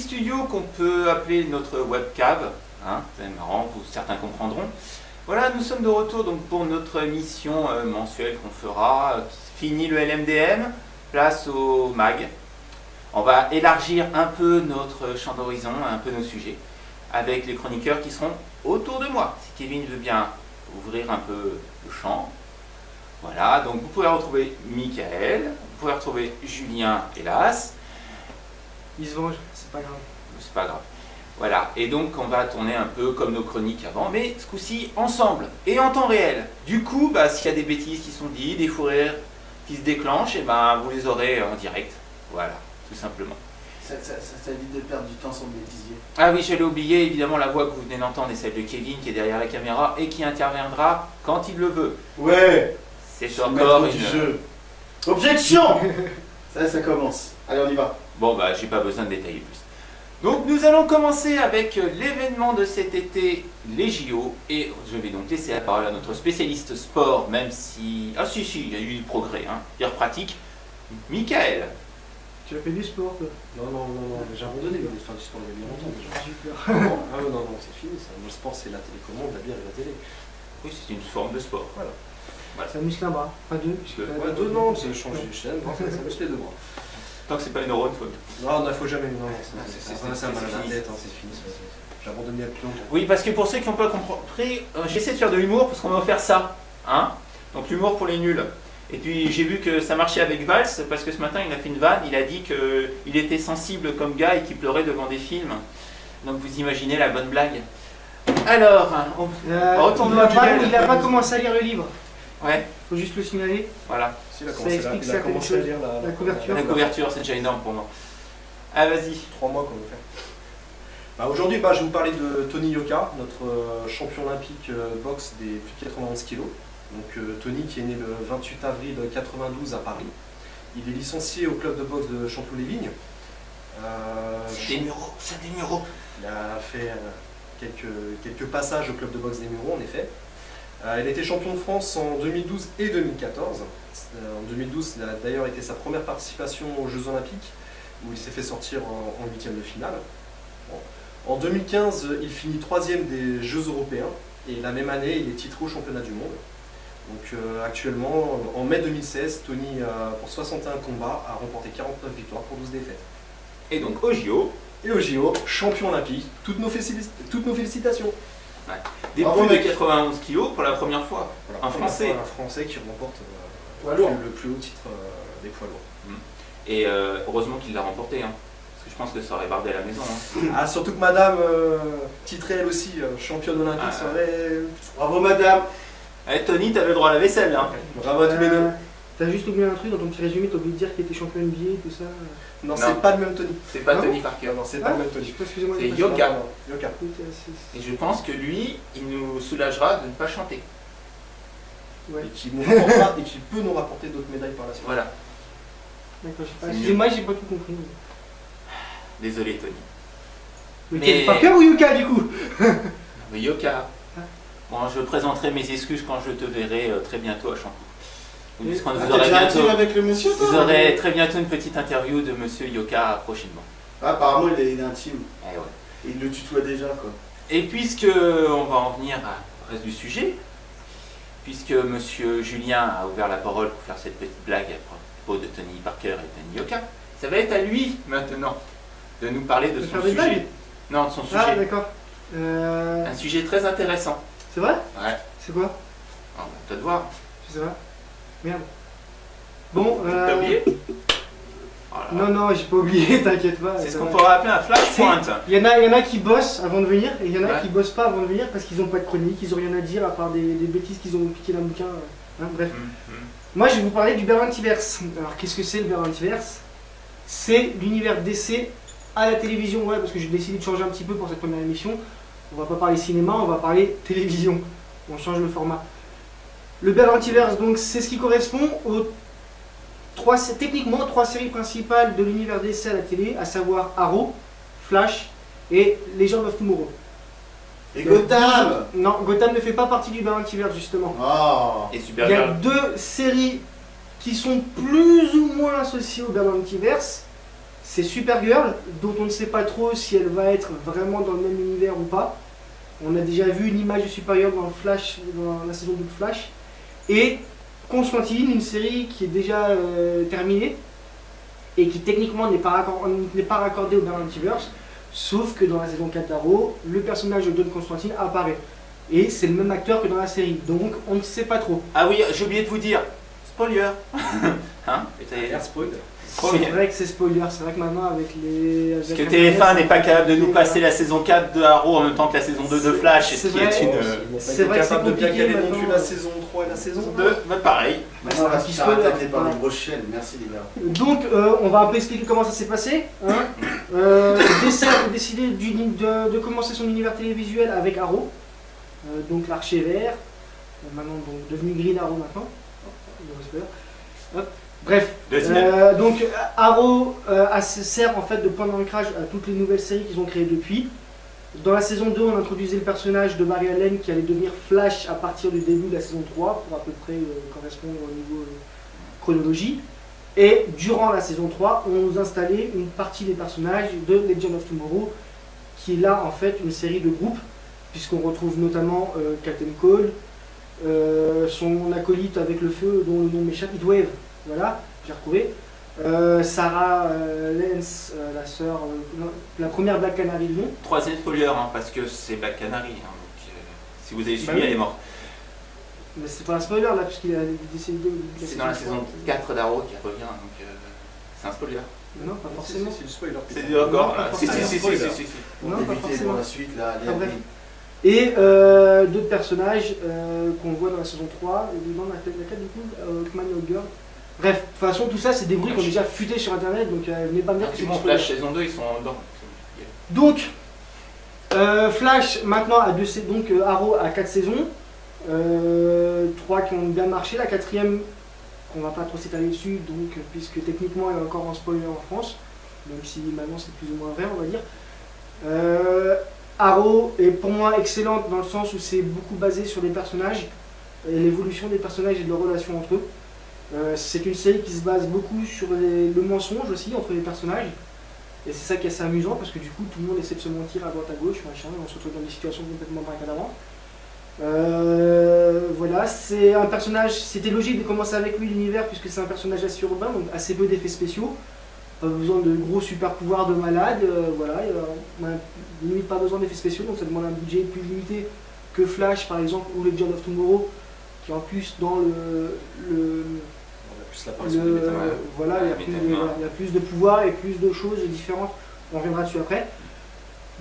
studio qu'on peut appeler notre webcam, hein, c'est marrant, certains comprendront. Voilà, nous sommes de retour donc pour notre émission mensuelle qu'on fera. Fini le LMDM, place au MAG. On va élargir un peu notre champ d'horizon, un peu nos sujets, avec les chroniqueurs qui seront autour de moi. Si Kevin veut bien ouvrir un peu le champ. Voilà, donc vous pouvez retrouver Michael, vous pouvez retrouver Julien, hélas. Il se venge, c'est pas grave. C'est pas grave. Voilà, et donc on va tourner un peu comme nos chroniques avant, mais ce coup-ci ensemble et en temps réel. Du coup, s'il y a des bêtises qui sont dites, des fous rires qui se déclenchent, et vous les aurez en direct. Voilà, tout simplement. Ça évite de perdre du temps sur le bêtisier. Ah oui, j'allais oublier, évidemment, la voix que vous venez d'entendre est celle de Kevin qui est derrière la caméra et qui interviendra quand il le veut. Ouais. C'est encore une... du jeu. Objection. Ça commence. Allez, on y va. Bon, j'ai pas besoin de détailler plus. Donc, nous allons commencer avec l'événement de cet été, les JO. Et je vais donc laisser la parole à notre spécialiste sport, même si... Ah si, il y a eu du progrès, hein. Hier pratique. Michael. Tu as fait du sport, toi? Non, j'ai abandonné de faire du sport il y a bien longtemps déjà. J'ai peur. Ah non, c'est fini ça. Moi, le sport, c'est la télécommande, la bière et la télé. Oui, c'est une forme de sport. Voilà. Ça muscle un bras, pas deux. Ouais, deux, non, c'est changer les chaînes, ça muscle les deux bras. Tant que c'est pas une neurone, faut... Non, il faut jamais, non, c'est un mal à la tête, c'est fini. J'ai abandonné il y a plus longtemps. Oui, parce que pour ceux qui n'ont pas compris, j'essaie de faire de l'humour parce qu'on m'a offert ça. Hein, donc l'humour pour les nuls. Et puis j'ai vu que ça marchait avec Valls parce que ce matin il a fait une vanne, il a dit qu'il était sensible comme gars et qu'il pleurait devant des films. Donc vous imaginez la bonne blague. Alors, il n'a pas commencé à lire le livre. Ouais. Faut juste le signaler. Voilà. Il a commencé à lire la couverture. La couverture, c'est déjà énorme pour moi. Ah, vas-y. 3 mois qu'on le fait. Aujourd'hui, je vais vous parler de Tony Yoka, notre champion olympique boxe des plus de 91 kg. Donc Tony qui est né le 28 avril 92 à Paris. Il est licencié au club de boxe de Chanteloup-les-Vignes. C'est des Mureaux. Il a fait quelques passages au club de boxe des Mureaux en effet. Il a été champion de France en 2012 et 2014. En 2012, il a d'ailleurs été sa première participation aux Jeux Olympiques, où il s'est fait sortir en 8e de finale. Bon. En 2015, il finit 3e des Jeux Européens, et la même année, il est titré au championnat du monde. Donc actuellement, en mai 2016, Tony, pour 61 combats, a remporté 49 victoires pour 12 défaites. Et donc au JO. Et au JO, champion olympique, toutes nos félicitations. Ouais. Des plus de 91 kg pour la première fois. Voilà, un Français. Un Français qui remporte le plus haut titre des poids lourds. Et heureusement qu'il l'a remporté. Hein. Parce que je pense que ça aurait bardé à la maison. Hein. Ah, surtout que madame, titrée elle aussi, championne olympique, ça aurait... Bravo madame. Allez, Tony, t'avais le droit à la vaisselle là. Bravo à tous les deux. T'as juste oublié un truc dans ton petit résumé, t'as oublié de dire qu'il était champion NBA, tout ça. Non, c'est pas le même Tony. C'est pas Non Tony Parker. Non, c'est pas le même Tony. Excusez-moi. C'est Yoka. Yoka. Et je pense que lui, il nous soulagera de ne pas chanter. Ouais. Et qui peut nous rapporter d'autres médailles par la suite. Voilà. D'accord, excusez-moi, j'ai pas tout compris. Désolé, Tony. Mais... Parker ou Yoka du coup? Mais Yoka. Bon, je présenterai mes excuses quand je te verrai très bientôt à Champoux. Puisqu'on vous aurez bientôt, avec le monsieur, toi, vous aurez très bientôt une petite interview de monsieur Yoka prochainement. Ah, apparemment il est intime. Eh ouais. Il le tutoie déjà quoi. Et puisque on va en venir au reste du sujet, puisque monsieur Julien a ouvert la parole pour faire cette petite blague à propos de Tony Parker et Tony Yoka, ça va être à lui maintenant de nous parler de son sujet. Non, de son sujet. Ah d'accord. Un sujet très intéressant. C'est vrai? Ouais. C'est quoi? On va peut-être voir. Je sais pas. Merde. Bon, T'as oublié? Voilà. Non, j'ai pas oublié, t'inquiète pas. C'est ce qu'on pourrait appeler un flashpoint. Il y en a qui bossent avant de venir, et il y en a qui bossent pas avant de venir parce qu'ils ont pas de chronique, ils ont rien à dire à part des bêtises qu'ils ont piqué dans le bouquin. Hein, bref. Moi, je vais vous parler du Berlantiverse. Alors, qu'est-ce que c'est le Berlantiverse? C'est l'univers DC à la télévision, ouais, parce que j'ai décidé de changer un petit peu pour cette première émission. On va pas parler cinéma, on va parler télévision. On change le format. Le Berlantiverse, donc, c'est ce qui correspond aux techniquement trois séries principales de l'univers DC à la télé, à savoir Arrow, Flash et Legends of Tomorrow. Et Gotham! Non, Gotham ne fait pas partie du Berlantiverse justement. Oh. Et Il y a Supergirl. deux séries qui sont plus ou moins associées au Berlantiverse. c'est Supergirl, dont on ne sait pas trop si elle va être vraiment dans le même univers ou pas. On a déjà vu une image de Supergirl dans Flash, dans la saison 2 de Flash. Et Constantine, une série qui est déjà terminée et qui techniquement n'est pas raccordée au Multiverse, sauf que dans la saison 4 d'Arrow, le personnage de John Constantine apparaît. Et c'est le même acteur que dans la série, donc on ne sait pas trop. Ah oui, j'ai oublié de vous dire, spoiler. Hein? Spoiler. C'est vrai que c'est spoiler, c'est vrai que maintenant avec les... Parce que TF1 n'est pas capable de nous passer la saison 4 de Arrow en même temps que la saison 2 de Flash, ce qui est une... C'est vrai que c'est capable de bien compliqué caler non plus maintenant. la saison 3 et la saison 2. Bah pareil. Maintenant, on va se petit faire spoiler. attaquer par les grosses chaînes. Merci les gars. Donc on va un peu expliquer comment ça s'est passé. Hein. DC a décidé de commencer son univers télévisuel avec Arrow, donc l'archer vert, maintenant donc, devenu Green Arrow maintenant. Hop. Bref, donc Arrow sert en fait de point d'ancrage à toutes les nouvelles séries qu'ils ont créées depuis. Dans la saison 2, on introduisait le personnage de Barry Allen qui allait devenir Flash à partir du début de la saison 3 pour à peu près correspondre au niveau chronologie. Et durant la saison 3, on nous installait une partie des personnages de Legend of Tomorrow qui est là en fait une série de groupes puisqu'on retrouve notamment Captain Cole, son acolyte avec le feu dont le nom m'échappe, Heatwave. Voilà, j'ai retrouvé. Sarah Lance, la sœur, la première Black Canary du nom. Troisième spoiler, hein, parce que c'est Black Canary. Hein, donc, si vous avez suivi, elle est morte. Mais c'est pas un spoiler là, puisqu'il a décédé. C'est dans la saison 4 d'Arrow qui revient, donc c'est un spoiler. Non, pas forcément. C'est le spoiler. C'est encore là. Si. On Non, pas débutait forcément. pour la suite là. Enfin, bref. Et d'autres personnages qu'on voit dans la saison 3, et dans la 4 du coup, Hawkman et Hawkgirl. Bref, de toute façon, tout ça, c'est des bruits qui ont déjà fuité sur internet, donc venez pas me dire que c'est Effectivement, Flash saison 2, ils sont dedans. Donc, Flash maintenant a donc Arrow a 4 saisons, 3 qui ont bien marché, la 4e, on va pas trop s'étaler dessus, donc, puisque techniquement elle est encore en spoiler en France, même si maintenant c'est plus ou moins vrai, on va dire. Arrow est pour moi excellente dans le sens où c'est beaucoup basé sur les personnages, et l'évolution des personnages et de leurs relations entre eux. C'est une série qui se base beaucoup sur le mensonge aussi entre les personnages. Et c'est ça qui est assez amusant parce que du coup tout le monde essaie de se mentir à droite à gauche, machin, et on se retrouve dans des situations complètement bracadavantes. Voilà, c'est un personnage, c'était logique de commencer avec lui l'univers puisque c'est un personnage assez urbain, donc assez peu d'effets spéciaux. Pas besoin de gros super pouvoirs de malade, voilà, on a limite pas besoin d'effets spéciaux, donc ça demande un budget plus limité que Flash par exemple ou Legend of Tomorrow, qui en plus dans voilà, il y a plus de pouvoir et plus de choses différentes, on reviendra dessus après.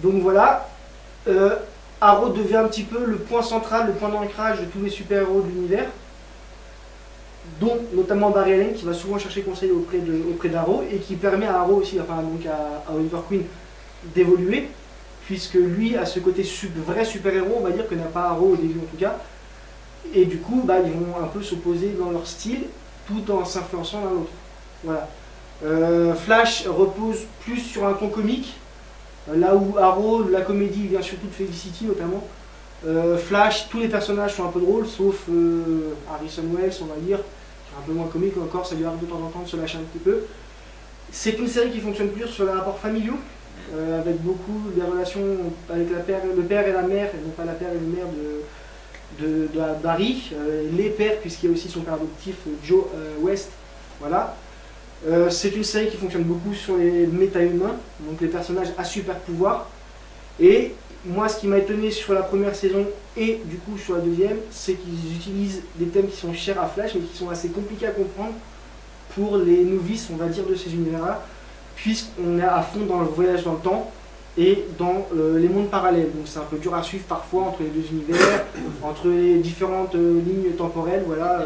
Donc voilà, Arrow devient un petit peu le point central, le point d'ancrage de tous les super-héros de l'univers, dont notamment Barry Allen qui va souvent chercher conseil auprès d'Arrow et qui permet à Arrow aussi, enfin donc à Oliver Queen d'évoluer, puisque lui a ce côté vrai super-héros, on va dire, que n'a pas Arrow au début en tout cas. Et du coup, ils vont un peu s'opposer dans leur style, tout en s'influençant l'un l'autre. Voilà. Flash repose plus sur un ton comique, là où Arrow, la comédie vient surtout de Felicity notamment. Flash, tous les personnages sont un peu drôles, sauf Harrison Wells, on va dire, qui est un peu moins comique encore, ça lui arrive de temps en temps de se lâcher un petit peu. C'est une série qui fonctionne plus sur les rapports familiaux, avec beaucoup des relations avec le père et la mère, et non pas la père et la mère de Barry, les pères, puisqu'il y a aussi son père adoptif Joe West. Voilà. C'est une série qui fonctionne beaucoup sur les méta-humains, donc les personnages à super pouvoir. Et moi, ce qui m'a étonné sur la première saison et du coup sur la deuxième, c'est qu'ils utilisent des thèmes qui sont chers à Flash, mais qui sont assez compliqués à comprendre pour les novices, on va dire, de ces univers-là, puisqu'on est à fond dans le voyage dans le temps et dans les mondes parallèles. Donc c'est un peu dur à suivre parfois entre les deux univers, entre les différentes lignes temporelles. Voilà,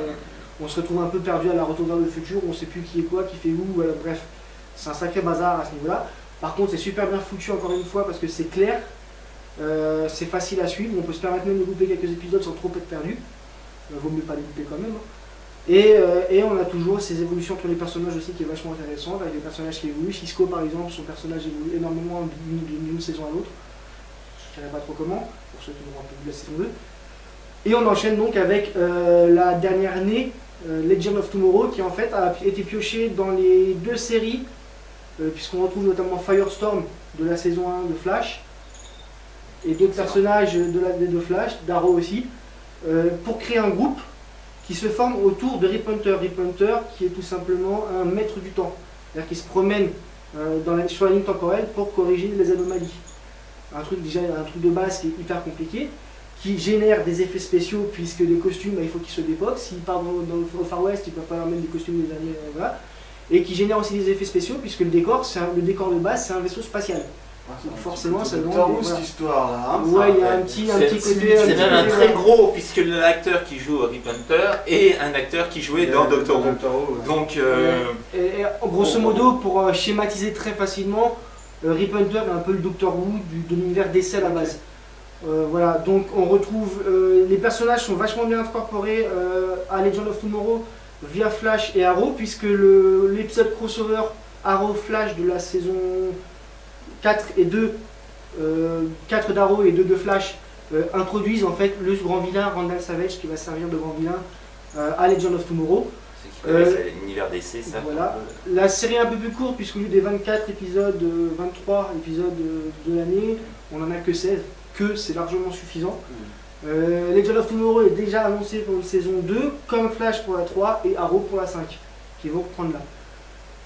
on se retrouve un peu perdu à la Retour vers le futur, on ne sait plus qui est quoi, qui fait où, bref, c'est un sacré bazar à ce niveau-là. Par contre, c'est super bien foutu encore une fois parce que c'est clair, c'est facile à suivre, on peut se permettre même de louper quelques épisodes sans trop être perdu. Vaut mieux pas les louper quand même. Et on a toujours ces évolutions entre les personnages aussi qui est vachement intéressante, avec les personnages qui évoluent. Cisco par exemple, son personnage évolue énormément d'une saison à l'autre. Je ne dirais pas trop comment, pour ceux qui n'auront pas vu la saison 2. Et on enchaîne donc avec la dernière année, Legend of Tomorrow, qui en fait a été pioché dans les deux séries puisqu'on retrouve notamment Firestorm de la saison 1 de Flash, et d'autres personnages de Flash, d'Arrow aussi, pour créer un groupe qui se forme autour de Rip Hunter. Rip Hunter qui est tout simplement un maître du temps, c'est-à-dire qui se promène sur la ligne temporelle pour corriger les anomalies. Un truc de base qui est hyper compliqué, qui génère des effets spéciaux, puisque les costumes, il faut qu'ils se dépoquent. S'ils partent dans le Far West, ils ne peuvent pas mettre des costumes des années, voilà. Et qui génère aussi des effets spéciaux, puisque le décor de base, c'est un vaisseau spatial. Donc forcément, ça demande. Voilà. Cette histoire-là. Hein, ouais, il y a un petit côté. C'est même un très gros, puisque l'acteur qui joue Rip Hunter est un acteur qui jouait dans Doctor Who. Ouais. Donc, et grosso modo, pour schématiser très facilement, Rip Hunter est un peu le Doctor Who de l'univers DC à la base. Voilà, donc on retrouve. Les personnages sont vachement bien incorporés à Legend of Tomorrow via Flash et Arrow, puisque l'épisode crossover Arrow Flash de la saison 4 et 2, 4 d'Arrow et 2 de Flash, introduisent en fait le grand vilain Randall Savage qui va servir de grand vilain à Legend of Tomorrow. c'est l'univers DC, ça. Voilà. La série est un peu plus courte, puisqu'au lieu des 24 épisodes, 23 épisodes de l'année, on n'en a que 16, c'est largement suffisant. Legend of Tomorrow est déjà annoncé pour une saison 2, comme Flash pour la 3 et Arrow pour la 5, qui vont reprendre là.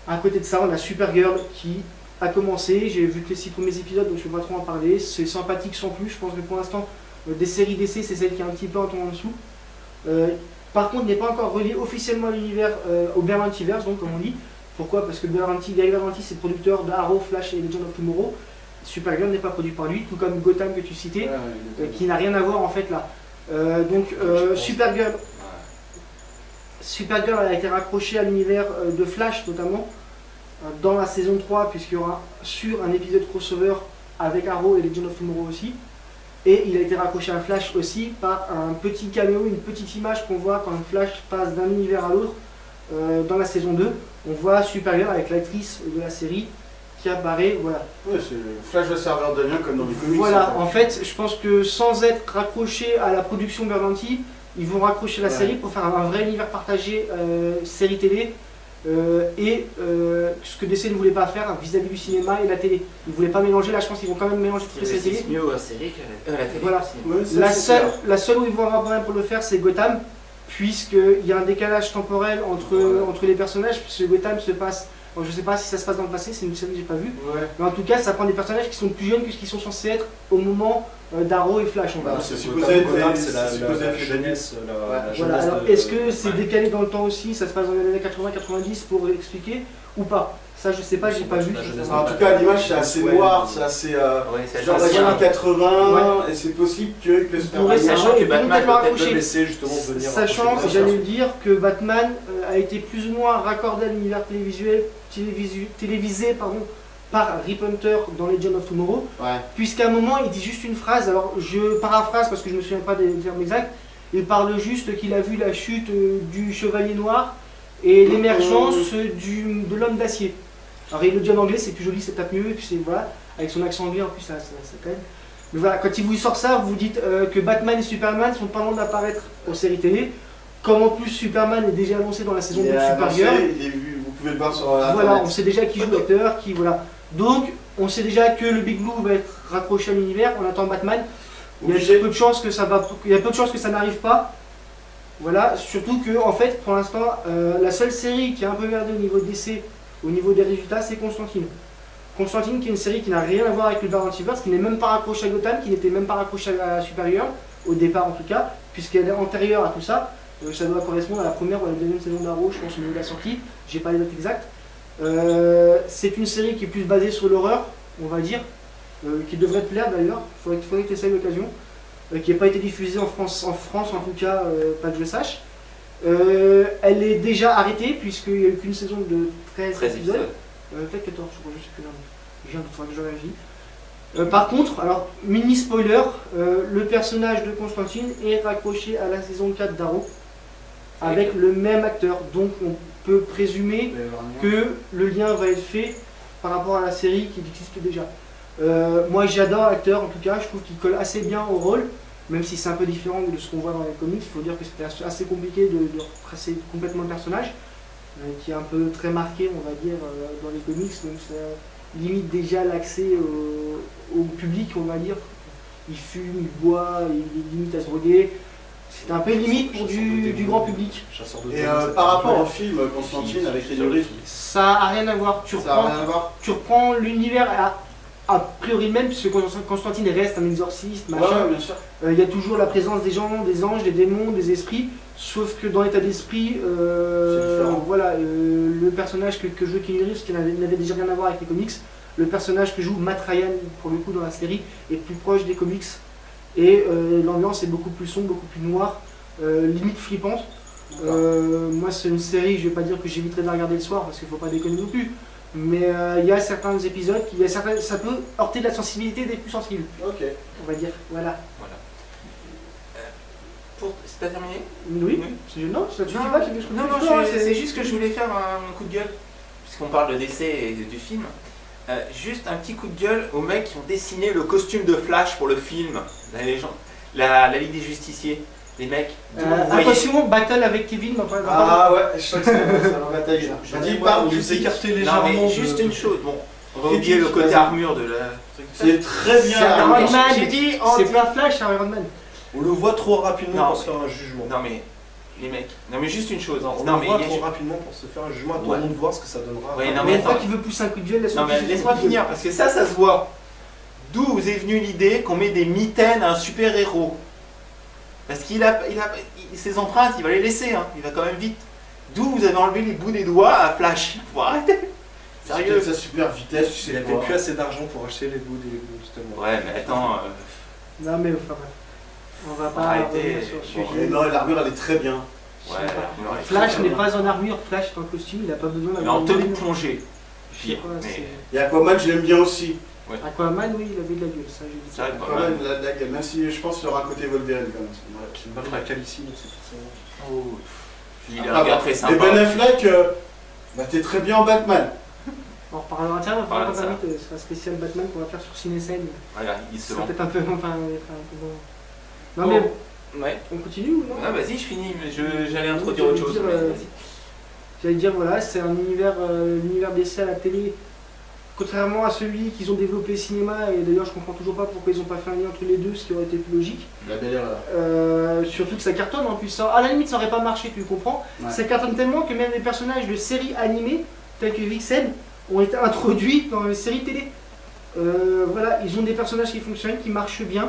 À côté de ça, on a Supergirl qui a commencé, j'ai vu que les 6 premiers épisodes, donc je ne vais pas trop en parler, c'est sympathique sans plus, je pense que pour l'instant, des séries DC, c'est celle qui est un petit peu en dessous. Par contre, n'est pas encore relié officiellement à l'univers, au Berlantiverse, donc comme on dit. Pourquoi? Parce que Gary Berlanti, c'est le producteur d'Arrow, Flash et Legend of Tomorrow. Supergirl n'est pas produit par lui, tout comme Gotham que tu citais, qui n'a rien à voir en fait là. Supergirl a été raccroché à l'univers de Flash notamment, dans la saison 3, puisqu'il y aura sur un épisode crossover avec Arrow et Legend of Tomorrow aussi. Et il a été raccroché à Flash aussi par un petit caméo, une petite image qu'on voit quand Flash passe d'un univers à l'autre dans la saison 2. On voit Supergirl avec l'actrice de la série qui apparaît, voilà. Ouais, c'est Flash le serveur de lien comme dans les comics. Voilà, en fait, je pense que sans être raccroché à la production Berlanti, ils vont raccrocher la série pour faire un vrai univers partagé, série télé. Ce que DC ne voulait pas faire vis-à-vis du cinéma et la télé. Ils ne voulaient pas mélanger, là je pense qu'ils vont quand même mélanger toutes les séries. C'est mieux à la série que la télé. Voilà. Ouais, La seule où ils vont avoir un problème pour le faire, c'est Gotham, puisqu'il y a un décalage temporel entre les personnages, puisque Gotham se passe. Je ne sais pas si ça se passe dans le passé, c'est une série que j'ai pas vue. Mais en tout cas, ça prend des personnages qui sont plus jeunes que ce qu'ils sont censés être au moment d'Arrow et Flash. C'est supposé être la jeunesse. Voilà, alors est-ce que c'est décalé dans le temps aussi, ça se passe dans les années 80-90 pour expliquer ou pas? Ça je sais pas, j'ai pas vu. En tout cas, l'image c'est assez noir, c'est assez genre des années 80, et c'est possible que sachant que Batman peut être laissé justement venir. Sachant, j'allais le dire, que Batman a été plus ou moins raccordé à l'univers télévisé par Rip Hunter dans Legend of Tomorrow, puisqu'à un moment il dit juste une phrase, alors je paraphrase parce que je me souviens pas des termes exacts, il parle juste qu'il a vu la chute du Chevalier Noir et l'émergence de l'homme d'acier. Alors il le dit en anglais, c'est plus joli, ça tape mieux, et puis c'est voilà, avec son accent anglais en plus ça t'aide. Mais voilà, quand il vous sort ça, vous dites que Batman et Superman sont pas loin d'apparaître aux séries télé, comme en plus Superman est déjà annoncé dans la saison 2 de Supergirl. Vous pouvez le voir sur Internet. Voilà, on sait déjà qui joue l'acteur, qui voilà. Donc on sait déjà que le Big Blue va être raccroché à l'univers, on attend Batman. Il y a peu de chances que ça n'arrive pas. Voilà, surtout que en fait pour l'instant la seule série qui a un peu merdé au niveau de DC, au niveau des résultats, c'est Constantine. Constantine qui est une série qui n'a rien à voir avec le Berlantiverse, qui n'est même pas raccrochée à Gotham, qui n'était même pas raccrochée à Supergirl, au départ en tout cas, puisqu'elle est antérieure à tout ça. Ça doit correspondre à la première ou à la deuxième saison d'Arrow, je pense au niveau de la sortie, j'ai pas les dates exactes. C'est une série qui est plus basée sur l'horreur, on va dire, qui devrait te plaire d'ailleurs, il faudrait que tu essayes l'occasion, qui n'a pas été diffusée en France en tout cas, pas que je sache. Elle est déjà arrêtée puisqu'il n'y a eu qu'une saison de 13 épisodes. Peut-être 14, je crois, je sais plus. J'ai un doute, il faudra que je vérifie. Par contre, alors mini spoiler, le personnage de Constantine est raccroché à la saison 4 d'Arrow avec le même acteur, donc on peut présumer que le lien va être fait par rapport à la série qui existe déjà. Moi j'adore l'acteur en tout cas, je trouve qu'il colle assez bien au rôle. Même si c'est un peu différent de ce qu'on voit dans les comics, il faut dire que c'était assez compliqué de retracer complètement le personnage. qui est un peu très marqué, on va dire, dans les comics. Donc ça limite déjà l'accès au public, on va dire. Il fume, il boit, il limite à se droguer. C'est un peu limite pour du grand public. Et par rapport au film Constantine avec Keanu Reeves, ça a rien à voir. Tu reprends l'univers a priori même, puisque Constantine reste un exorciste, machin. bien sûr. Il y a toujours la présence des gens, des anges, des démons, des esprits. Sauf que dans l'état d'esprit, voilà, le personnage que joue Keanu Reeves, qui n'avait déjà rien à voir avec les comics, le personnage que joue Matt Ryan, pour le coup, dans la série, est plus proche des comics. Et l'ambiance est beaucoup plus sombre, beaucoup plus noire, limite flippante. Moi, c'est une série, je vais pas dire que j'éviterai de la regarder le soir, parce qu'il faut pas déconner non plus. Mais il y a certains épisodes, ça peut heurter de la sensibilité des plus sensibles. Ok. On va dire, voilà. C'est pas terminé? Oui. Non, ça suffit pas. C'est juste que je voulais faire un coup de gueule, puisqu'on parle de décès et du film. Juste un petit coup de gueule aux mecs qui ont dessiné le costume de Flash pour le film, la Ligue des Justiciers. Les mecs. Attention, battle avec Kevin. Ah ouais, je sens que ça va batailler. Je dis pas, vous écartez légèrement. Non, mais juste une chose. Bon, on va oublier le côté armure de la. C'est très bien. C'est Iron Man. J'ai dit, c'est pas Flash, c'est Iron Man. On le voit trop rapidement pour se faire un jugement. Non mais les mecs. Non mais juste une chose. On le voit trop rapidement pour se faire un jugement. Tout le monde voit ce que ça donnera. Ouais, non mais une fois qu'il veut pousser un coup de gueule, laisse-moi finir parce que ça se voit. D'où vous est venue l'idée qu'on met des mitaines à un super héros? Parce qu'il a ses empreintes, il va les laisser, hein. Il va quand même vite. D'où vous avez enlevé les bouts des doigts à Flash. Faut arrêter. Sérieux, sa super vitesse, tu sais. Il avait plus assez d'argent pour acheter les bouts justement. Ouais, mais attends. Non mais enfin bref. On va pas arrêter sur le sujet. Non, l'armure elle est très bien. Ouais, Flash n'est pas en armure, Flash est en costume, il a pas besoin d'avoir. Il est en tenue de plongée. Et Aquaman, je l'aime bien aussi. Ouais. Aquaman, oui, il avait de la gueule, ça j'ai dit. Ça, Aquaman, il a de la gueule, même si je pense qu'il aura un côté Wolverine quand même. C'est une bonne la calcine, c'est forcément. Oh. Il est un gars très sympa. Et Ben Affleck, bah t'es très bien en Batman. On reparlera, tiens, on va faire un vite, ce sera spécial Batman qu'on va faire sur Ciné-Scène. Voilà, il se vend. Peut-être un peu bon. Non mais ouais. On continue ou non? Ah vas-y, je finis, j'allais introduire autre chose. J'allais dire, voilà, c'est un univers, l'univers d'essai à la télé. Contrairement à celui qu'ils ont développé cinéma, et d'ailleurs je comprends toujours pas pourquoi ils n'ont pas fait un lien entre les deux, ce qui aurait été plus logique. La belle erreur. Surtout que ça cartonne en plus. À la limite ça aurait pas marché, tu comprends. Ouais. Ça cartonne tellement que même les personnages de séries animées, tels que Vixen, ont été introduits dans les séries télé. Voilà, ils ont des personnages qui fonctionnent, qui marchent bien.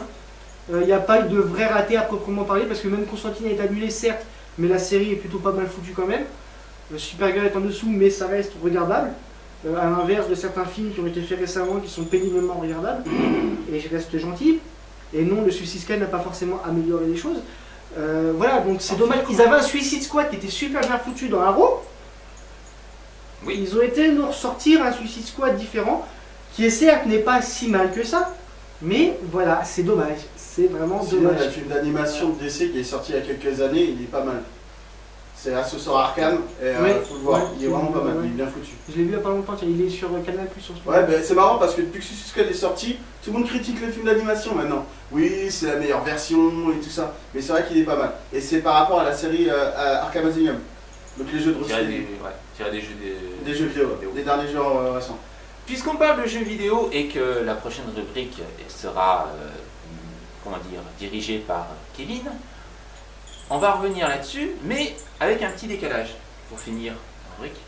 Il n'y a pas eu de vrai raté à proprement parler, parce que même Constantine a été annulé certes, mais la série est plutôt pas mal foutue quand même. Supergirl est en dessous, mais ça reste regardable. À l'inverse de certains films qui ont été faits récemment, qui sont péniblement regardables, et je reste gentil. Et non, le Suicide Squad n'a pas forcément amélioré les choses. Voilà, donc c'est dommage. Ils avaient un Suicide Squad qui était super bien foutu dans Arrow. Oui. Ils ont été nous ressortir un Suicide Squad différent, qui certes n'est pas si mal que ça, mais voilà, c'est dommage. C'est vraiment dommage. Le film d'animation de DC qui est sorti il y a quelques années, il est pas mal. C'est Association Arkham, et faut le voir, il est vraiment pas mal, il est bien foutu. Je l'ai vu il y a pas longtemps, il est sur Canal Plus sur ce moment. Ouais, bah, c'est marrant parce que depuis que Suicide Squad est sorti, tout le monde critique le film d'animation maintenant. Oui, c'est la meilleure version et tout ça, mais c'est vrai qu'il est pas mal. Et c'est par rapport à la série Arkham Asylum, donc les jeux de tiré des jeux vidéo, des derniers jeux récents. Puisqu'on parle de jeux vidéo et que la prochaine rubrique sera dirigée par Kevin, on va revenir là-dessus, mais avec un petit décalage pour finir la rubrique.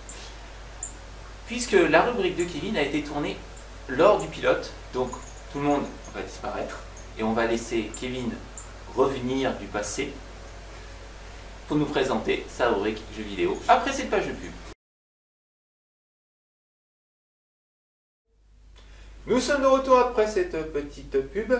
Puisque la rubrique de Kevin a été tournée lors du pilote, donc tout le monde va disparaître et on va laisser Kevin revenir du passé pour nous présenter sa rubrique jeux vidéo après cette page de pub. Nous sommes de retour après cette petite pub,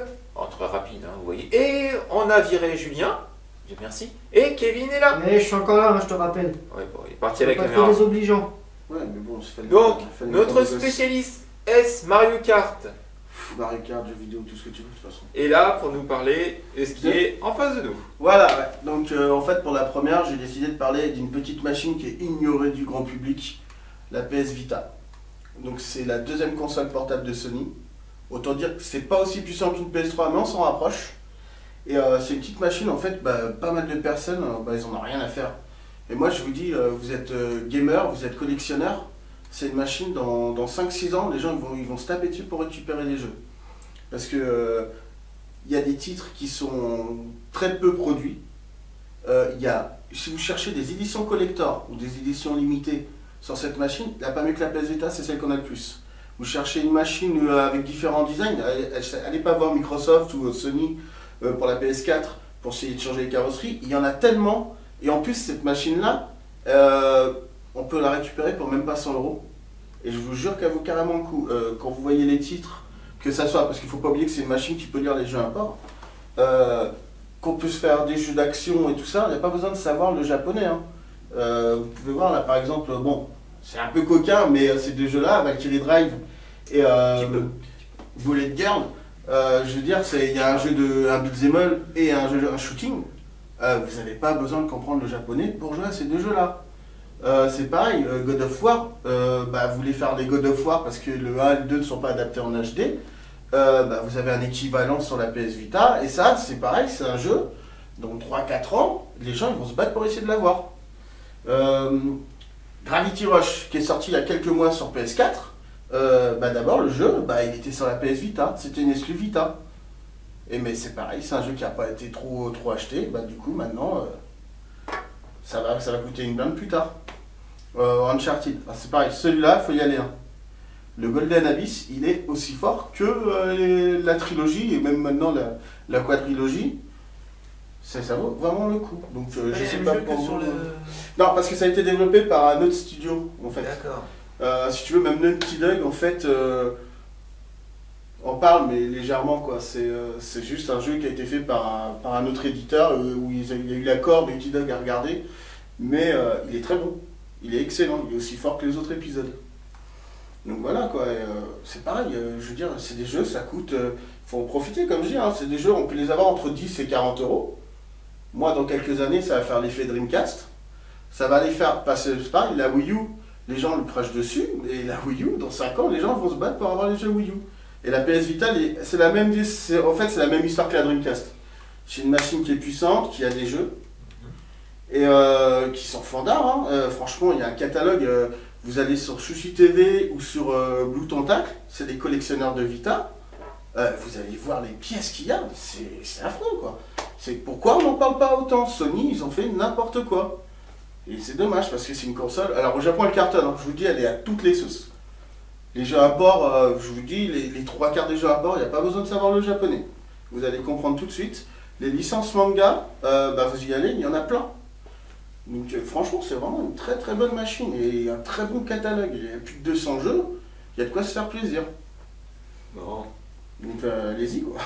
très rapide, hein, vous voyez, et on a viré Julien. Dieu merci. Et Kevin est là. Mais je suis encore là, hein, je te rappelle. Ouais, bon, il est parti avec la caméra. Pas trop désobligeant. Ouais, mais bon, donc, notre spécialiste S Mario Kart. Mario Kart, jeux vidéo, tout ce que tu veux de toute façon. Et là pour nous parler de ce qui est en face de nous. Voilà, ouais. Donc en fait pour la première, j'ai décidé de parler d'une petite machine qui est ignorée du grand public, la PS Vita. Donc c'est la deuxième console portable de Sony. Autant dire que c'est pas aussi puissant qu'une PS3, mais on s'en rapproche. Et c'est une petite machine, en fait, pas mal de personnes, ils en ont rien à faire. Et moi, je vous dis, vous êtes gamer, vous êtes collectionneur, c'est une machine, dans 5-6 ans, les gens ils vont se taper dessus pour récupérer les jeux. Parce que il y a des titres qui sont très peu produits. Si vous cherchez des éditions collector ou des éditions limitées sur cette machine, il n'y a pas mieux que la PS Vita, c'est celle qu'on a le plus. Vous cherchez une machine avec différents designs, allez pas voir Microsoft ou Sony pour la PS4 pour essayer de changer les carrosseries, il y en a tellement, et en plus cette machine-là, on peut la récupérer pour même pas 100 €. Et je vous jure qu'elle vaut carrément le coup. Quand vous voyez les titres, que ça soit, parce qu'il ne faut pas oublier que c'est une machine qui peut lire les jeux import, qu'on peut se faire des jeux d'action et tout ça, il n'y a pas besoin de savoir le japonais. Hein. Vous pouvez voir là par exemple, bon, c'est un peu coquin, mais ces deux jeux-là, Valkyrie Drive et Bullet Girl, je veux dire, il y a un beat'em all et un shooting. Vous n'avez pas besoin de comprendre le japonais pour jouer à ces deux jeux-là. C'est pareil, God of War, vous voulez faire des God of War parce que le 1 et le 2 ne sont pas adaptés en HD, vous avez un équivalent sur la PS Vita, et ça, c'est pareil, c'est un jeu, dans 3-4 ans, les gens ils vont se battre pour essayer de l'avoir. Gravity Rush, qui est sorti il y a quelques mois sur PS4, d'abord le jeu, il était sur la PS Vita, c'était une exclu Vita. Mais c'est pareil, c'est un jeu qui n'a pas été trop acheté, du coup maintenant, ça va coûter une blinde plus tard. Uncharted, c'est pareil, celui-là, il faut y aller. Hein. Le Golden Abyss, il est aussi fort que la trilogie, et même maintenant la quadrilogie. Ça vaut vraiment le coup. Donc je sais pas pour vous. Non, parce que ça a été développé par un autre studio, en fait. D'accord. Si tu veux, même Naughty Dog, en fait, on parle, mais légèrement, quoi. C'est juste un jeu qui a été fait par un autre éditeur, où il y a eu l'accord, Naughty Dog à regarder. Mais il est très bon. Il est excellent. Il est aussi fort que les autres épisodes. Donc voilà, quoi. C'est pareil, je veux dire, c'est des jeux, ça coûte... faut en profiter, comme je dis. Hein. C'est des jeux, on peut les avoir entre 10 et 40 €. Moi, dans quelques années, ça va faire l'effet Dreamcast. Ça va les faire passer, c'est pareil, la Wii U, les gens le crachent dessus. Et la Wii U, dans 5 ans, les gens vont se battre pour avoir les jeux Wii U. Et la PS Vita, c'est la même histoire que la Dreamcast. C'est une machine qui est puissante, qui a des jeux, et qui sont fandards. Hein. Franchement, il y a un catalogue, vous allez sur Sushi TV ou sur Blue Tentacle, c'est des collectionneurs de Vita, vous allez voir les pièces qu'il y a, c'est affreux, quoi. C'est pourquoi on n'en parle pas autant. Sony, ils ont fait n'importe quoi. Et c'est dommage, parce que c'est une console... Alors au Japon, elle cartonne, hein. Je vous dis, elle est à toutes les sauces. Les jeux import, je vous dis, les 3/4 des jeux import, il n'y a pas besoin de savoir le japonais. Vous allez comprendre tout de suite. Les licences manga, vous y allez, il y en a plein. Donc franchement, c'est vraiment une très très bonne machine et un très bon catalogue. Il y a plus de 200 jeux, il y a de quoi se faire plaisir. Bon. Donc allez-y, quoi.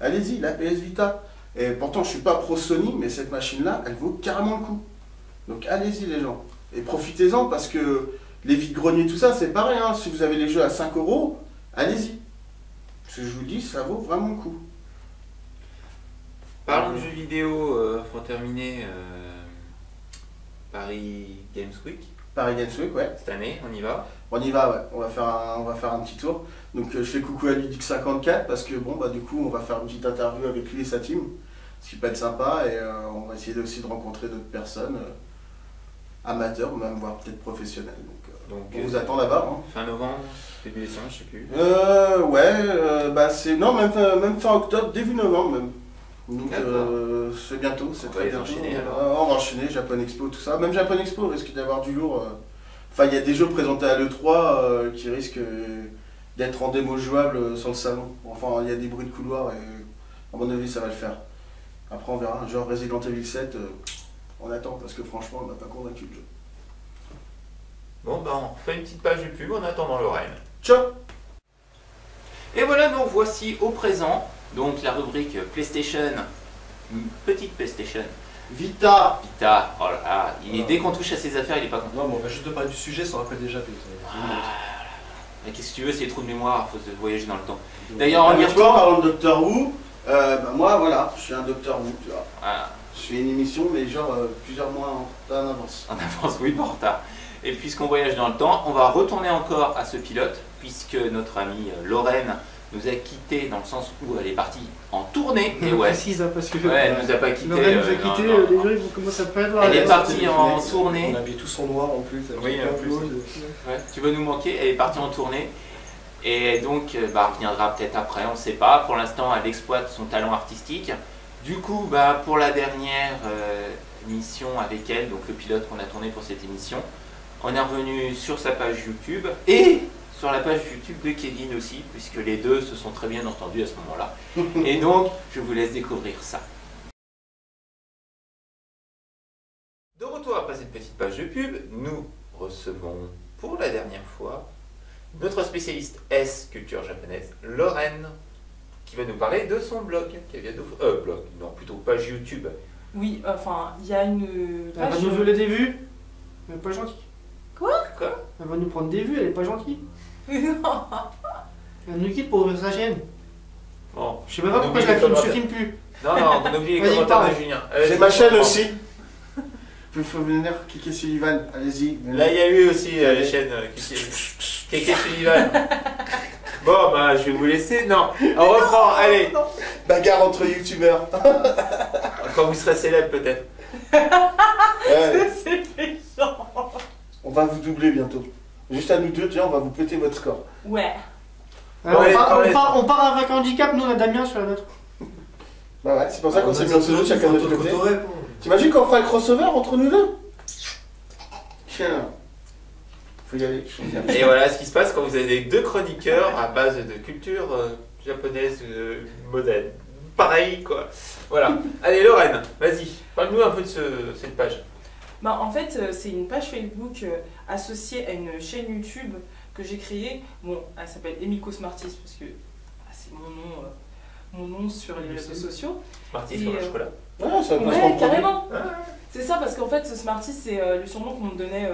Allez-y, la PS Vita. Et pourtant, je suis pas pro Sony, mais cette machine-là, elle vaut carrément le coup. Donc allez-y, les gens. Et profitez-en parce que les vides-greniers, tout ça, c'est pareil. Hein. Si vous avez les jeux à 5 €, allez-y. Parce que je vous le dis, ça vaut vraiment le coup. Parlons de jeux vidéo pour terminer. Paris Games Week. Paris Games Week, ouais. Cette année, on y va. On y va, ouais. On va faire un petit tour. Donc je fais coucou à Ludic54 parce que bon, du coup, on va faire une petite interview avec lui et sa team. Ce qui peut être sympa et on va essayer aussi de rencontrer d'autres personnes, amateurs, même voire peut-être professionnels. Donc on vous attend là-bas. Hein. Fin novembre, début décembre, je sais plus. C'est... Non, même fin octobre, début novembre même. Donc c'est bientôt, c'est très bientôt. On va enchaîner, Japan Expo, tout ça. Même Japan Expo risque d'avoir du lourd. Enfin, il y a des jeux présentés à l'E3 qui risquent d'être en démo jouable sur le salon. Enfin, il y a des bruits de couloir et à mon avis, ça va le faire. Après, on verra. Genre Resident Evil 7, on attend parce que franchement, on n'a pas convaincu le jeu. Bon, on fait une petite page de pub en attendant Lorraine. Ciao! Et voilà, nous voici au présent. Donc la rubrique PlayStation, une petite PlayStation. Vita, oh là là, dès qu'on touche à ses affaires, il est pas content. Non, mais on va juste te parler du sujet, ça rappelle déjà. Mais qu'est-ce que tu veux, c'est les trous de mémoire, il faut se voyager dans le temps. D'ailleurs, en y retournant... parlant de Doctor Who, moi voilà, je suis un Doctor Who, tu vois. Ah. Je fais une émission, mais genre plusieurs mois en avance. En avance, oui, pas en retard. Et puisqu'on voyage dans le temps, on va retourner encore à ce pilote, puisque notre amie Lorraine nous a quittés dans le sens où elle est partie en tournée. Et Ouais, ouais, précise, hein, parce que ouais, elle nous a pas quittés. Lorraine nous a non, quittés, non, les non. gens ils vont commencer à perdre. Elle est Ouais, partie c'était en Netflix. tournée. On habille tous en noir en plus. Oui, en plus. Ouais, tu vas nous manquer, elle est partie en tournée. Et donc, elle reviendra peut-être après, on ne sait pas. Pour l'instant, elle exploite son talent artistique. Du coup, pour la dernière mission avec elle, donc le pilote qu'on a tourné pour cette émission, on est revenu sur sa page YouTube et sur la page YouTube de Kevin aussi, puisque les deux se sont très bien entendus à ce moment-là. Et donc, je vous laisse découvrir ça. De retour après cette petite page de pub, nous recevons pour la dernière fois notre spécialiste S culture japonaise, Lorraine, qui va nous parler de son blog, blog, non, plutôt page YouTube. Oui, enfin, il y a une Elle va page... nous voler des vues. Elle est pas gentille. Quoi? Elle va nous prendre des vues, elle est pas gentille. Non. Elle nous quitte pour ouvrir sa chaîne. Bon, Je sais même pas pourquoi je la filme, je filme plus. Non, on oublie les Vas-y, commentaires parle. de Julien. J'ai ma chaîne aussi. Vous pouvez venir cliquer sur Ivan, allez-y. Là, il y a eu aussi la chaîne Kéké Sullivan. Bon, je vais vous laisser. Non, on reprend, allez. Bagarre entre youtubeurs. Quand vous serez célèbre, peut-être. Ouais, C'est méchant. on va vous doubler bientôt. Juste à nous deux, déjà, on va vous péter votre score. Ouais. Alors, Ouais, on part avec un handicap, nous on a Damien sur la nôtre. Bah ouais, c'est pour ça qu'on s'est mis en solo chacun de notre côté. T'imagines qu'on fera le crossover entre nous deux? Tiens. Faut y aller, je suis bien. Et voilà ce qui se passe quand vous avez deux chroniqueurs à base de culture japonaise moderne. Pareil, quoi. Voilà. Allez, Lorraine, vas-y. Parle-nous un peu de cette page. En fait, c'est une page Facebook associée à une chaîne YouTube que j'ai créée. Bon, elle s'appelle Emiko Smarties parce que c'est mon nom sur les réseaux sociaux. Smarties Et, sur le chocolat. Ouais, ça va pas se Ouais, prendre. carrément. Ah. C'est ça, parce qu'en fait, ce Smarties, c'est le surnom qu'on me donnait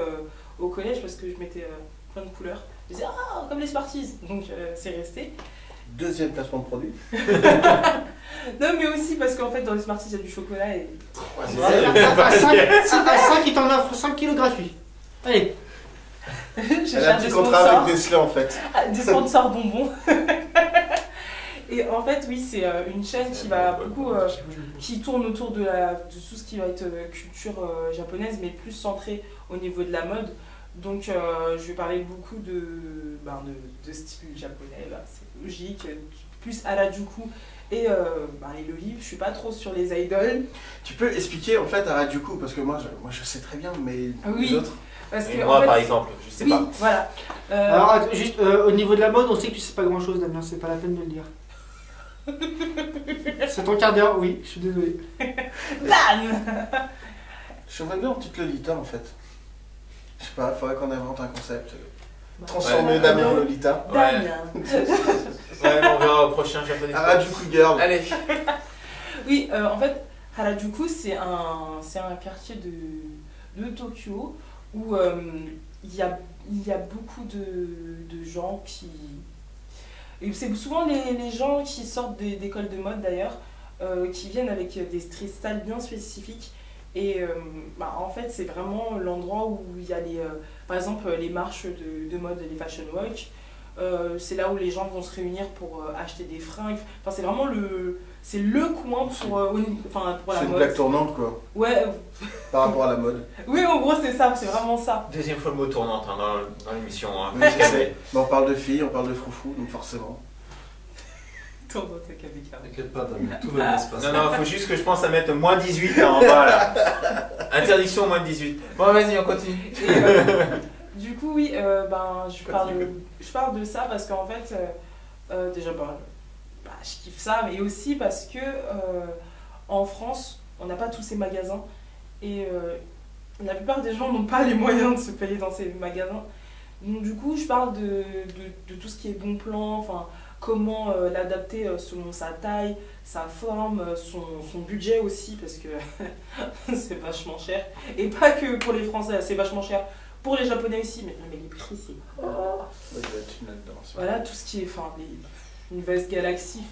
au collège parce que je mettais plein de couleurs. Je disais, ah, comme les Smarties. Donc, c'est resté. Deuxième placement de produit. Non, mais aussi parce qu'en fait, dans les Smarties, il y a du chocolat et. À 5, il t'en offre 5 kilos gratuits. Allez. Je Elle a un cherche petit des contrat sponsors. avec Nestlé en fait. Des sponsors bonbons. Et en fait, oui, c'est une chaîne qui va beaucoup, qui tourne autour de tout ce qui va être culture japonaise, mais plus centré au niveau de la mode. Donc, je vais parler beaucoup de style japonais, là, c'est logique, plus Harajuku et les lolis. Je suis pas trop sur les idols. Tu peux expliquer en fait à Harajuku parce que moi je sais très bien, mais Oui. les autres. Parce que, Et moi, en fait, par exemple, je sais oui, pas. voilà. Alors, juste au niveau de la mode, on sait que tu sais pas grand chose, Damien, c'est pas la peine de le dire. C'est ton quart d'heure, oui, je suis désolé. Bam. Je voudrais bien en petite Lolita en fait. Je sais pas, il faudrait qu'on invente un concept. Transformer Ouais. Damien en Lolita. Damien. Ouais, on verra au prochain japonais. Harajuku Girl. Allez. Oui, en fait, Harajuku, c'est un quartier de Tokyo où il y a beaucoup de gens qui... Et c'est souvent les gens qui sortent d'écoles de mode d'ailleurs, qui viennent avec des styles bien spécifiques. Et en fait, c'est vraiment l'endroit où il y a par exemple les marches de mode, les Fashion Week. C'est là où les gens vont se réunir pour acheter des fringues. Enfin, c'est vraiment le coin pour la C'est une mode. plaque tournante quoi, Ouais, par rapport à la mode. oui, en gros, c'est ça, c'est vraiment ça. Deuxième fois le mot tournante dans l'émission. Hein. Mais on parle de filles, on parle de froufou, donc forcément. Tourne dans ta cabine. T'inquiète pas, Damien, tout va bien se passer. Non, faut juste que je pense à mettre moins 18 en bas là. Interdiction moins 18. Bon, vas-y, on continue. Et, du coup, oui, je parle de ça parce qu'en fait, déjà, je kiffe ça, mais aussi parce que en France, on n'a pas tous ces magasins et la plupart des gens n'ont pas les moyens de se payer dans ces magasins. Donc, du coup, je parle de tout ce qui est bon plan, enfin, comment l'adapter selon sa taille, sa forme, son budget aussi, parce que c'est vachement cher. Et pas que pour les Français, c'est vachement cher. Pour les Japonais aussi, mais les prix, c'est... Ouais, il va être une là-dedans. Voilà, tout ce qui est... une veste Galaxy,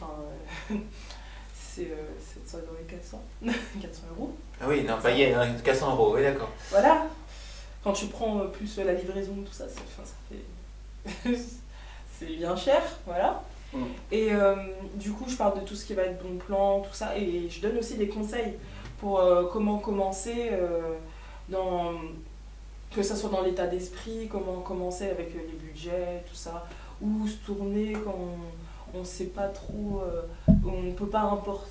c'est ça doit être 400 €. Ah oui, non, pas yens, 400 €, oui, d'accord. Voilà. Quand tu prends plus la livraison, tout ça, ça fait... c'est bien cher, voilà. Et du coup, je parle de tout ce qui va être bon plan, tout ça, et je donne aussi des conseils pour comment commencer, que ça soit dans l'état d'esprit, comment commencer avec les budgets, tout ça, où se tourner quand on ne sait pas trop, on ne peut pas importer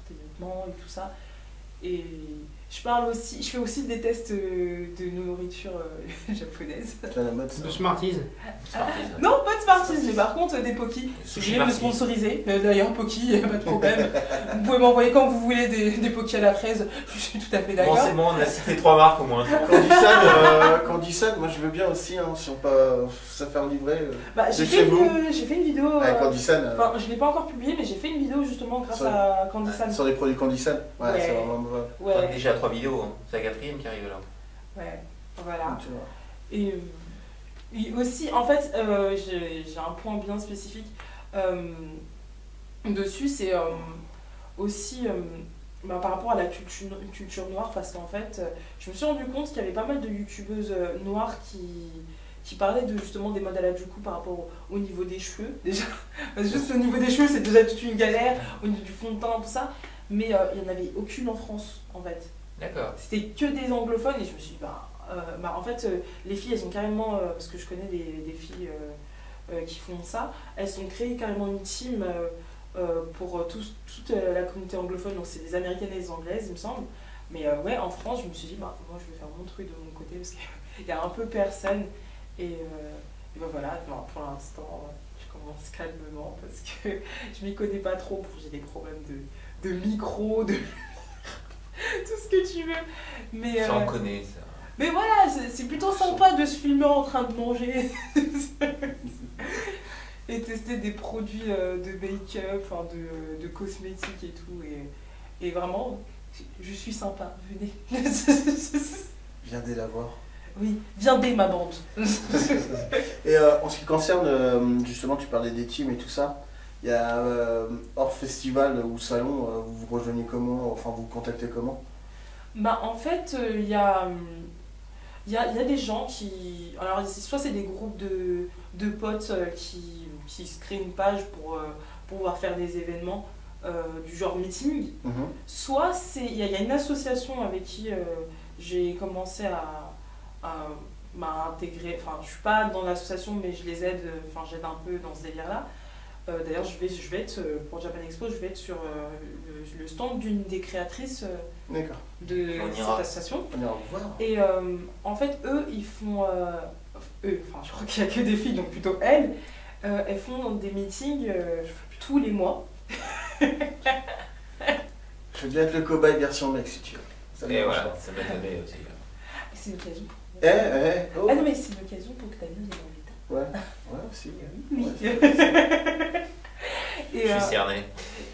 des vêtements et tout ça. Et je fais aussi des tests de nourriture japonaise. De Smarties. Non, pas de Smarties, mais par contre des Poki. Si vous voulez me sponsoriser, d'ailleurs Poki, pas de problème. Vous pouvez m'envoyer quand vous voulez des Poki à la fraise, je suis tout à fait d'accord. Bon, c'est bon, on a cité 3 marques au moins. Quand on dit ça, moi je veux bien aussi, hein, si on peut ça faire livrer. J'ai fait une vidéo. Candysan. Je ne l'ai pas encore publiée, mais j'ai fait une vidéo justement grâce à Candysan. Sur les produits Candysan. Ouais, c'est vraiment vrai. On a déjà 3 vidéos, hein. C'est la 4e qui arrive là. Ouais, voilà. Et aussi, en fait, j'ai un point bien spécifique dessus, c'est aussi par rapport à la culture noire, parce qu'en fait, je me suis rendu compte qu'il y avait pas mal de youtubeuses noires qui parlaient justement des modes Harajuku par rapport au niveau des cheveux. Déjà, juste au niveau des cheveux, c'est déjà toute une galère, au niveau du fond de teint, tout ça, mais il n'y en avait aucune en France, en fait. D'accord. C'était que des anglophones et je me suis dit, en fait, les filles, elles ont carrément, parce que je connais des filles qui font ça, elles ont créé carrément une team pour toute la communauté anglophone, donc c'est des américaines et des anglaises, il me semble. Mais ouais, en France, je me suis dit, moi je vais faire mon truc de mon côté parce qu'il y a un peu personne. Et voilà, pour l'instant, je commence calmement parce que je m'y connais pas trop, j'ai des problèmes de micro, de tout ce que tu veux. Mais, ça on connaît ça. Mais voilà, c'est plutôt sympa de se filmer en train de manger et tester des produits de make-up, de cosmétiques et tout. Et vraiment, je suis sympa, venez. Viendez la voir. Oui, viendez ma bande. Et en ce qui concerne, justement, tu parlais des teams et tout ça. Il y a hors festival ou salon, vous vous rejoignez comment, enfin vous contactez comment? En fait, il y a des gens qui... Alors, soit c'est des groupes de potes qui se créent une page pour pouvoir faire des événements du genre meeting. Soit il y a une association avec qui j'ai commencé à m'intégrer. Enfin, je suis pas dans l'association, mais je les aide, j'aide un peu dans ce délire-là. D'ailleurs, je vais être, pour Japan Expo, je vais être sur le stand d'une des créatrices de cette association. Et en fait, eux, ils font... je crois qu'il n'y a que des filles, donc plutôt elles. Elles font des meetings tous les mois. Je veux bien être le cobaye version mec, si tu veux. Et voilà, ça m'a donné aussi. C'est l'occasion. Oh. Ah non, mais c'est l'occasion pour que tu viennes dans l'état. Ouais, aussi. Oui. Je suis cerné.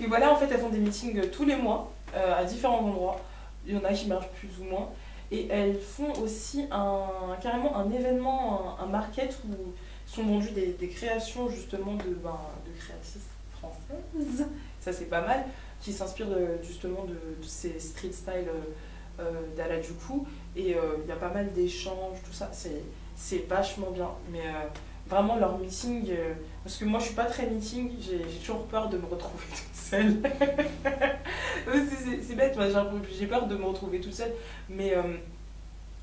Et voilà, en fait, elles font des meetings tous les mois à différents endroits. Il y en a qui marchent plus ou moins. Et elles font aussi carrément un événement, un market où sont vendues des créations justement de créatrices françaises. Ça, c'est pas mal. Qui s'inspirent justement de ces street style d'Harajuku. Et il y a pas mal d'échanges, tout ça. C'est vachement bien. Mais vraiment, leur meeting... parce que moi, je suis pas très meeting. J'ai toujours peur de me retrouver toute seule. C'est bête, j'ai peur de me retrouver toute seule. Mais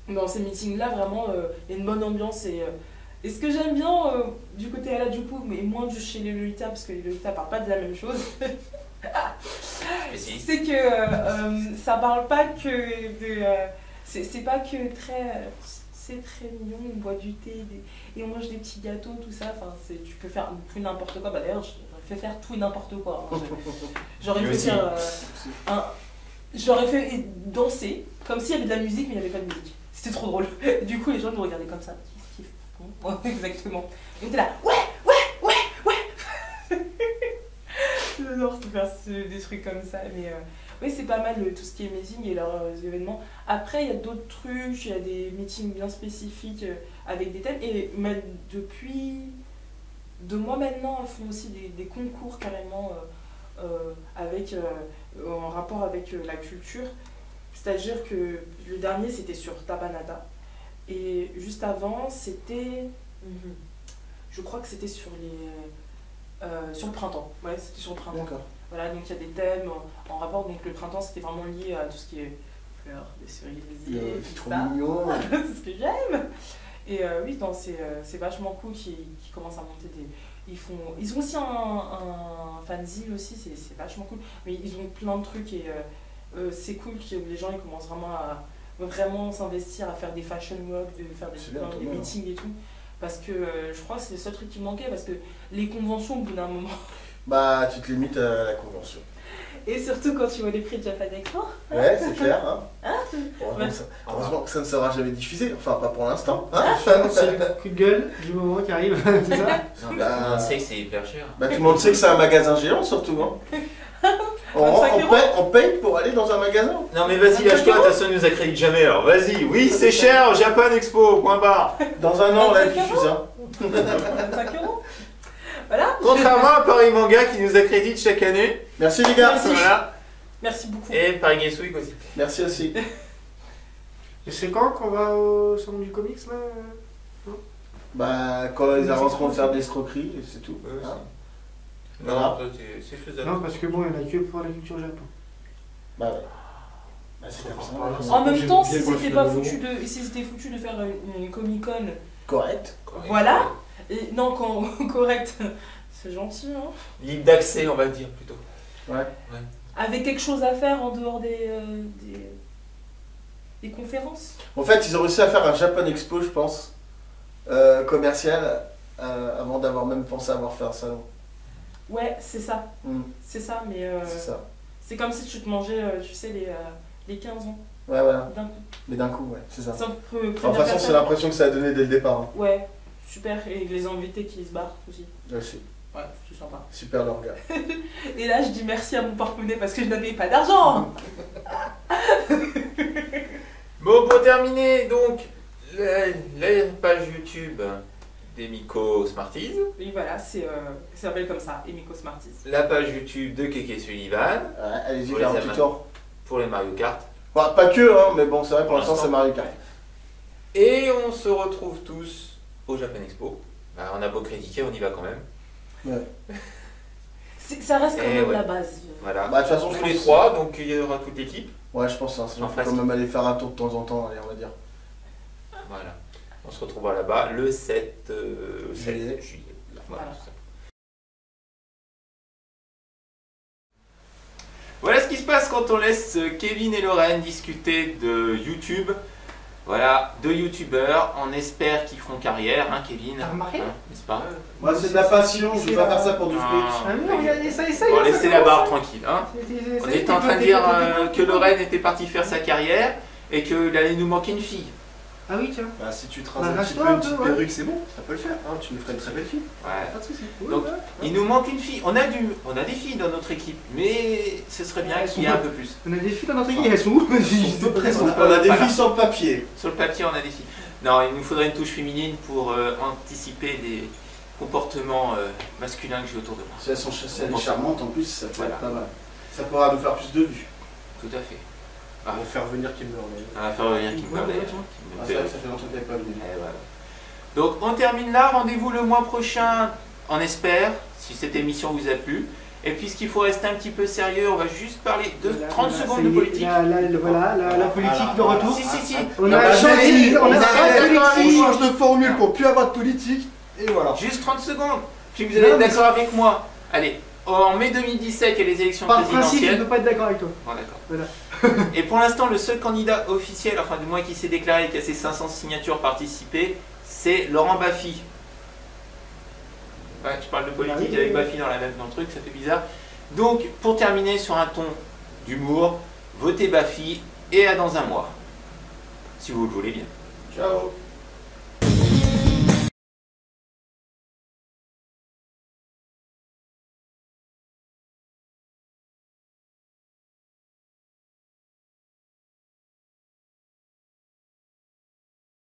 dans ces meetings-là, vraiment, il y a une bonne ambiance. Et ce que j'aime bien du côté Harajuku, mais moins chez les Lolita, parce que les Lolita parlent pas de la même chose, c'est que ça parle pas que de... c'est pas que très... c'est très mignon, on boit du thé et on mange des petits gâteaux, tout ça. Tu peux faire tout n'importe quoi. D'ailleurs, j'aurais fait faire tout et n'importe quoi. J'aurais fait danser, comme s'il y avait de la musique, mais il n'y avait pas de musique. C'était trop drôle. Du coup, les gens me regardaient comme ça. Qu'est-ce qu'ils font? Exactement. Et on était là, ouais. J'adore faire des trucs comme ça. Mais oui, c'est pas mal tout ce qui est meeting et leurs événements. Après, il y a d'autres trucs, il y a des meetings bien spécifiques avec des thèmes. Et depuis 2 mois maintenant, elles font aussi des concours carrément en rapport avec la culture. C'est-à-dire que le dernier, c'était sur Tabanada. Et juste avant, c'était... je crois que c'était sur sur le printemps. Ouais, c'était sur le printemps. D'accord. Voilà, donc il y a des thèmes en rapport. Donc le printemps, c'était vraiment lié à tout ce qui est fleurs, des cerisiers, C'est tout trop ça. mignon. C'est ce que j'aime. Et oui, c'est vachement cool qu'ils commencent à monter des... Ils ont aussi un fanzine aussi, c'est vachement cool. Mais ils ont plein de trucs et c'est cool que les gens ils commencent vraiment s'investir à faire des fashion walks, de faire des meetings et tout. Parce que je crois que c'est le seul truc qui manquait, parce que les conventions, au bout d'un moment... Bah, tu te limites à la convention. Et surtout quand tu vois les prix de Japan Expo. Ouais, c'est clair. Hein. Ouais. Heureusement que ça ne sera jamais diffusé. Enfin, pas pour l'instant. Hein. C'est le coup de gueule du moment qui arrive, c'est ça? Non, bah, tout le monde sait que c'est hyper cher. Bah, tout le monde sait que c'est un magasin géant, surtout. Hein. On paye pour aller dans un magasin. Non mais vas-y, lâche-toi, de toute façon, il nous accrédite jamais, alors vas-y. Oui, c'est cher, Japan Expo, point barre. Dans un an, on la diffuse. Hein. 25 €. Voilà. Contrairement à Paris Manga qui nous accrédite chaque année. Merci les gars. Merci. Voilà. Merci beaucoup. Et Paris Games Week aussi. Merci aussi. Et c'est quand qu'on va au salon du comics là? Bah, quand ils arrêteront de faire de l'escroquerie, c'est tout. Hein. Non, c'est faisable. Non, parce que bon, il y en a que pour la culture Japon. Bah ouais. Bah, c'est comme ça. En même temps, si c'était foutu de faire une Comic Con, Correct. voilà. Et non, correct, c'est gentil, hein. Libre d'accès, on va dire plutôt. Ouais. Avec quelque chose à faire en dehors des conférences. En fait, ils ont réussi à faire un Japan Expo, je pense, commercial, avant d'avoir même pensé avoir fait un salon. Ouais, c'est ça. C'est ça, mais C'est ça. c'est comme si tu te mangeais, tu sais, les 15 ans Ouais, voilà. d'un coup. Mais d'un coup, ouais, c'est ça. Sans De toute façon, c'est l'impression que ça a donné dès le départ. Hein. Ouais, super. Et les invités qui se barrent aussi. Aussi. Ouais, c'est sympa. Super leur gars. Et là, je dis merci à mon porte-monnaie parce que je n'avais pas d'argent. Bon, pour terminer, donc, la page YouTube d'Emiko Smarties. Et voilà, ça s'appelle comme ça, Emiko Smarties. La page YouTube de Keke Sullivan. Ouais, allez-y, Pour faire les un petit tour. Pour les Mario Kart. Bah, pas que, hein, mais bon, c'est vrai, pour Pour l'instant, l'instant. c'est Mario Kart. Et on se retrouve tous au Japan Expo. Bah, on a beau critiquer, on y va quand même. Ouais. Ça reste quand Et même ouais. la base. Voilà. Bah, de toute façon, je Tous les pense- trois, donc il y aura toute l'équipe. Ouais, je pense, hein, En faut face. quand même aller faire un tour de temps en temps, allez, on va dire. Voilà. On se retrouvera là-bas le 7 Juillet. juillet. Voilà. Tout ça. Voilà ce qui se passe quand on laisse Kevin et Lorraine discuter de YouTube. Voilà, deux youtubeurs. On espère qu'ils feront carrière, hein, Kevin. T'as remarqué n'est-ce pas? Moi, c'est de la passion, je vais pas faire ça pour du Ah. fric. Ah non, regardez ça, Bon, laissez la barre tranquille. Hein. On était en train de dire que Lorraine était partie faire sa carrière et qu'il allait nous manquer une fille. Ah oui, tiens. Bah, si tu traces Bah, un petit rase-toi peu un une peu, petite ouais. perruque, c'est bon, ça peut le faire. Hein, tu nous ferais une très belle fille. Ouais. Pas de soucis. Donc, il nous manque une fille. On a des filles dans notre équipe, mais ce serait bien Elles qu'il y ait sont un peu plus. On a des filles dans notre équipe, elles sont où? On a des filles sur le papier. Sur le papier, on a des filles. Non, il nous faudrait une touche féminine pour anticiper les comportements masculins que j'ai autour de moi. Si elles sont chassées, elle est charmante en plus, ça peut Voilà. être pas mal. Ça pourra nous faire plus de vues. Tout à fait. On va faire venir Kimberley. On va faire revenir Kimberley. Ouais, ouais, Ah, c'est vrai que ça fait longtemps qu'elle n'est pas venue. Et voilà. Donc on termine là, rendez-vous le mois prochain, on espère, si cette émission vous a plu. Et puisqu'il faut rester un petit peu sérieux, on va juste parler de 30 secondes de politique. Voilà, la politique de retour. Si, si, si. On Ah, a bah, changé, on a on politique. change de formule pour plus avoir de politique. Et voilà. Juste 30 secondes. Puis vous allez être d'accord avec moi. Allez, en mai 2017, il y a les élections Par principe, je ne présidentielles. peux pas être d'accord avec toi. Bon, d'accord. Voilà. Et pour l'instant, le seul candidat officiel, enfin du moins qui s'est déclaré, qui a ses 500 signatures participées, c'est Laurent Baffy. Ouais, je parle de politique avec Baffy dans le truc, ça fait bizarre. Donc, pour terminer sur un ton d'humour, votez Baffy et à dans un mois. Si vous le voulez bien. Ciao.